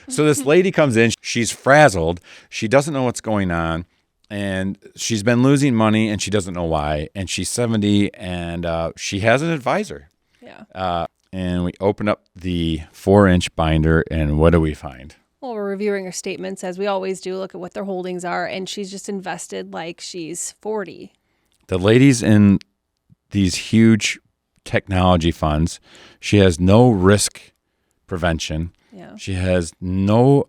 So this lady comes in, she's frazzled. She doesn't know what's going on. And she's been losing money and she doesn't know why. And she's 70 and she has an advisor. Yeah. And we open up the 4-inch binder and what do we find? Well, we're reviewing her statements as we always do, look at what their holdings are. And she's just invested like she's 40. The lady's in these huge technology funds. She has no risk prevention. Yeah. She has no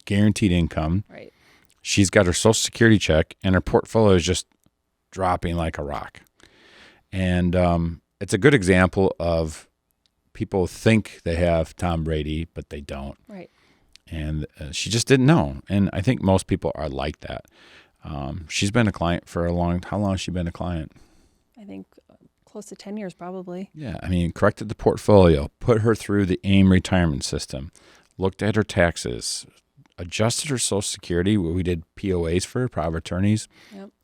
guaranteed income. Right. She's got her Social Security check, and her portfolio is just dropping like a rock. And it's a good example of people think they have Tom Brady, but they don't. Right. And she just didn't know. And I think most people are like that. She's been a client for how long has she been a client? I think close to 10 years probably. Yeah, I mean, corrected the portfolio, put her through the AIM retirement system, looked at her taxes, adjusted her Social Security. We did POAs for her, power of attorneys,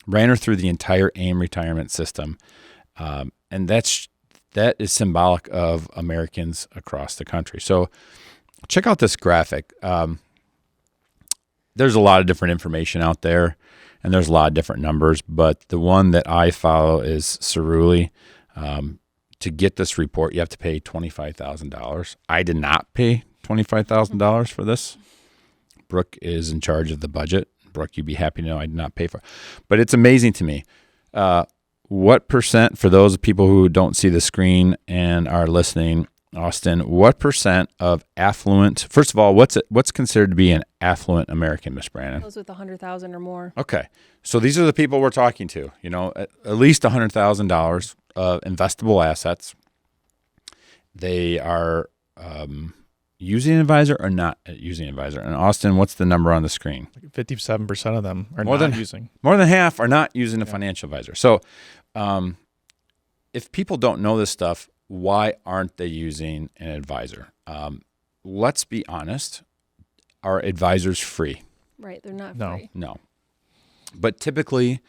ran her through the entire AIM retirement system. And that is symbolic of Americans across the country. So check out this graphic. There's a lot of different information out there, and there's a lot of different numbers, but the one that I follow is Cerulli. To get this report, you have to pay $25,000. I did not pay $25,000 for this. Brooke is in charge of the budget. Brooke, you'd be happy to know I did not pay for it. But it's amazing to me. What percent, for those people who don't see the screen and are listening, Austin, what percent of affluent, first of all, what's considered to be an affluent American, Miss Brannon? Those with 100,000 or more. Okay. So these are the people we're talking to, at least $100,000 of investable assets. They are using an advisor or not using an advisor. And Austin, what's the number on the screen? 57% of them are not using. More than half are not using a financial advisor. So if people don't know this stuff, why aren't they using an advisor? Let's be honest. Are advisors free? Right. They're not free. No. But typically,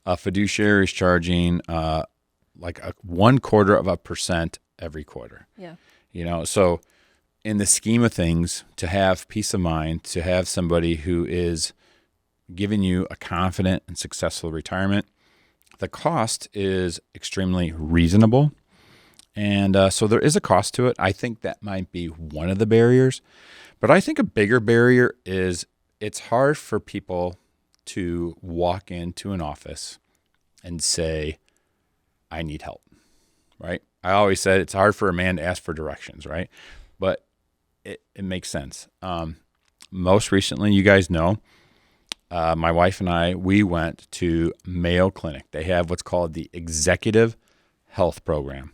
a fiduciary is charging like 0.25% every quarter. Yeah. So in the scheme of things, to have peace of mind, to have somebody who is giving you a confident and successful retirement, the cost is extremely reasonable. And so there is a cost to it. I think that might be one of the barriers. But I think a bigger barrier is it's hard for people to walk into an office and say, I need help, right? I always said it's hard for a man to ask for directions, right? But it makes sense. Most recently, you guys know, my wife and I, we went to Mayo Clinic. They have what's called the Executive Health Program.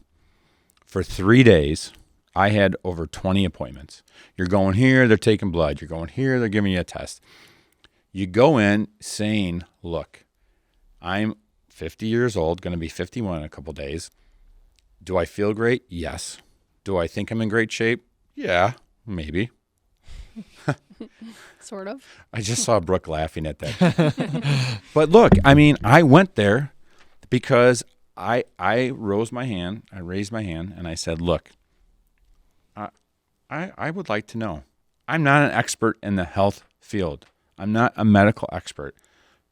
For 3 days, I had over 20 appointments. You're going here, they're taking blood. You're going here, they're giving you a test. You go in saying, look, I'm 50 years old, going to be 51 in a couple days. Do I feel great? Yes. Do I think I'm in great shape? Yeah, maybe. Sort of. I just saw Brooke laughing at that. But look, I went there because I raised my hand, and I said, look, I would like to know. I'm not an expert in the health field. I'm not a medical expert.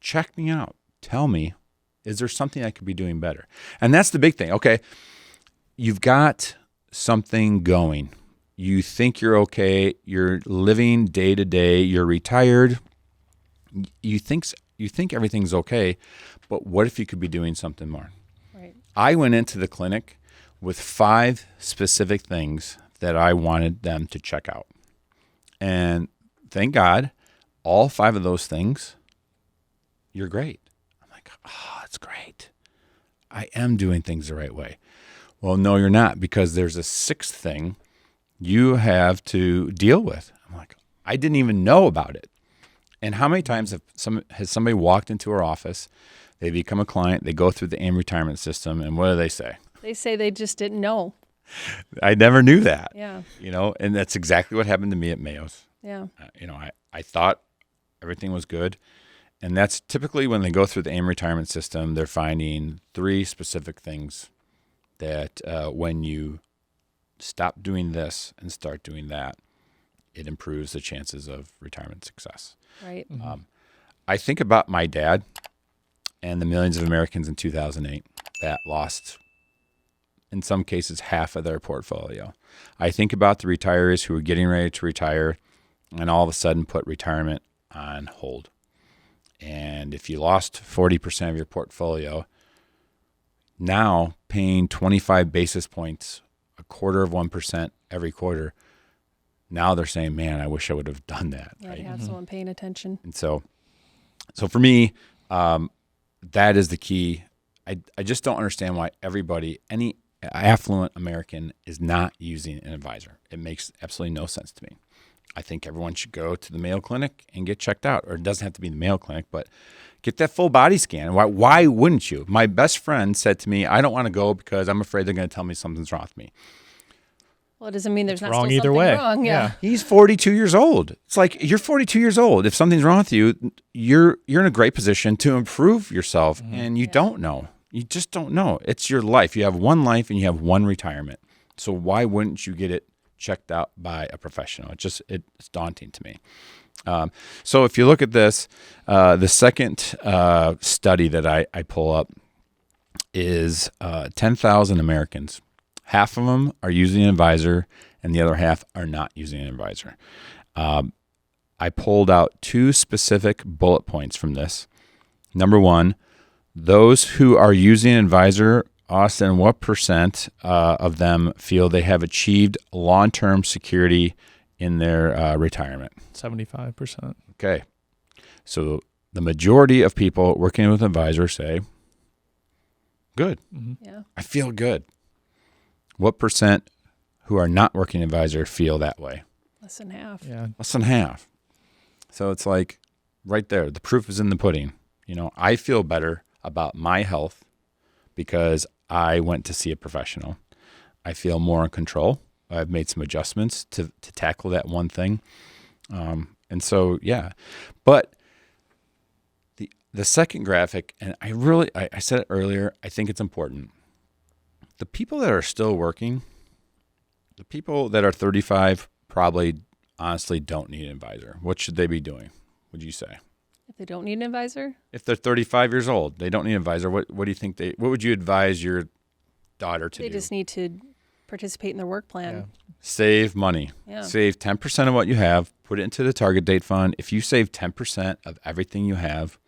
Check me out. Tell me, is there something I could be doing better? And that's the big thing. Okay, you've got something going. You think you're okay. You're living day to day. You're retired. You think everything's okay, but what if you could be doing something more? Right. I went into the clinic with 5 specific things that I wanted them to check out. And thank God, all 5 of those things, you're great. I'm like, oh, that's great. I am doing things the right way. Well, no, you're not, because there's a 6th thing you have to deal with. I'm like, I didn't even know about it. And how many times has somebody walked into our office, they become a client, they go through the AIM retirement system, and what do they say? They say they just didn't know. I never knew that. Yeah. And that's exactly what happened to me at Mayo's. Yeah. I thought everything was good. And that's typically when they go through the AIM retirement system, they're finding 3 specific things that when you stop doing this and start doing that, it improves the chances of retirement success. Right. I think about my dad and the millions of Americans in 2008 that lost, in some cases, half of their portfolio. I think about the retirees who are getting ready to retire and all of a sudden put retirement on hold. And if you lost 40% of your portfolio, now paying 25 basis points, 1/4% every quarter, now they're saying, man, I wish I would have done that. Yeah, right? to have someone paying attention. And so for me, that is the key. I just don't understand why any affluent American is not using an advisor. It makes absolutely no sense to me. I think everyone should go to the Mayo Clinic and get checked out. Or it doesn't have to be the Mayo Clinic, but get that full body scan. Why wouldn't you? My best friend said to me, I don't want to go because I'm afraid they're going to tell me something's wrong with me. Well, it doesn't mean there's not wrong still either something way. wrong. Yeah. He's 42 years old. It's like, you're 42 years old. If something's wrong with you, you're in a great position to improve yourself, and you don't know. You just don't know. It's your life. You have one life and you have one retirement. So why wouldn't you get it checked out by a professional? It's daunting to me. So if you look at this, the second study that I pull up is 10,000 Americans. Half of them are using an advisor, and the other half are not using an advisor. I pulled out 2 specific bullet points from this. Number 1, those who are using an advisor, Austin, what percent of them feel they have achieved long-term security in their retirement? 75%. Okay. So the majority of people working with an advisor say, good. Yeah. I feel good. What percent who are not working advisor feel that way? Less than half. Yeah. Less than half. So it's like right there. The proof is in the pudding. I feel better about my health because I went to see a professional. I feel more in control. I've made some adjustments to tackle that one thing. And so, yeah. But the second graphic, and I said it earlier, I think it's important. The people that are still working, the people that are 35 probably honestly don't need an advisor. What should they be doing, would you say? If they don't need an advisor? If they're 35 years old, they don't need an advisor. What do you think what would you advise your daughter to do? They just need to participate in their work plan. Yeah. Save money. Yeah. Save 10% of what you have, put it into the target date fund. If you save 10% of everything you have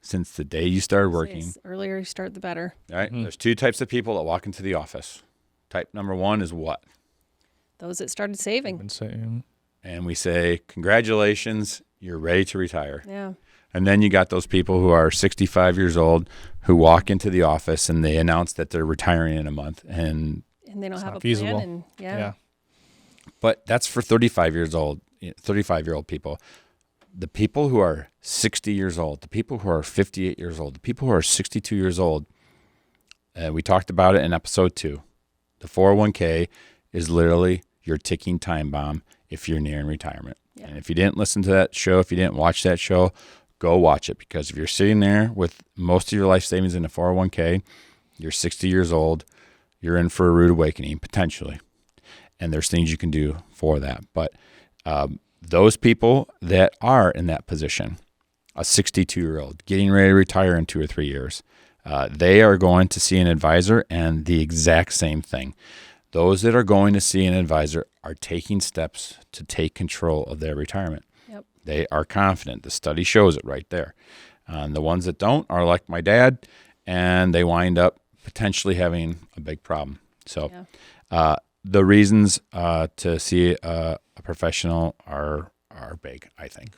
since the day you started working, The earlier you start, the better. right? There's 2 types of people that walk into the office. Type number 1 is what? Those that started saving. Been saying, And we say, congratulations, you're ready to retire. Yeah. And then you got those people who are 65 years old who walk into the office and they announce that they're retiring in a month. And they don't have not a feasible. plan. And yeah. but that's for 35-year-old people. The people who are 60 years old, the people who are 58 years old, the people who are 62 years old, we talked about it in episode 2. The 401k is literally your ticking time bomb if you're nearing retirement. Yeah. And if you didn't listen to that show, if you didn't watch that show, go watch it, because if you're sitting there with most of your life savings in a 401k, you're 60 years old, you're in for a rude awakening, potentially. And there's things you can do for that. But those people that are in that position, a 62-year-old getting ready to retire in 2 or 3 years, they are going to see an advisor, and the exact same thing. Those that are going to see an advisor are taking steps to take control of their retirement. Yep. They are confident. The study shows it right there. The ones that don't are like my dad, and they wind up potentially having a big problem. So the reasons to see a professional are big, I think.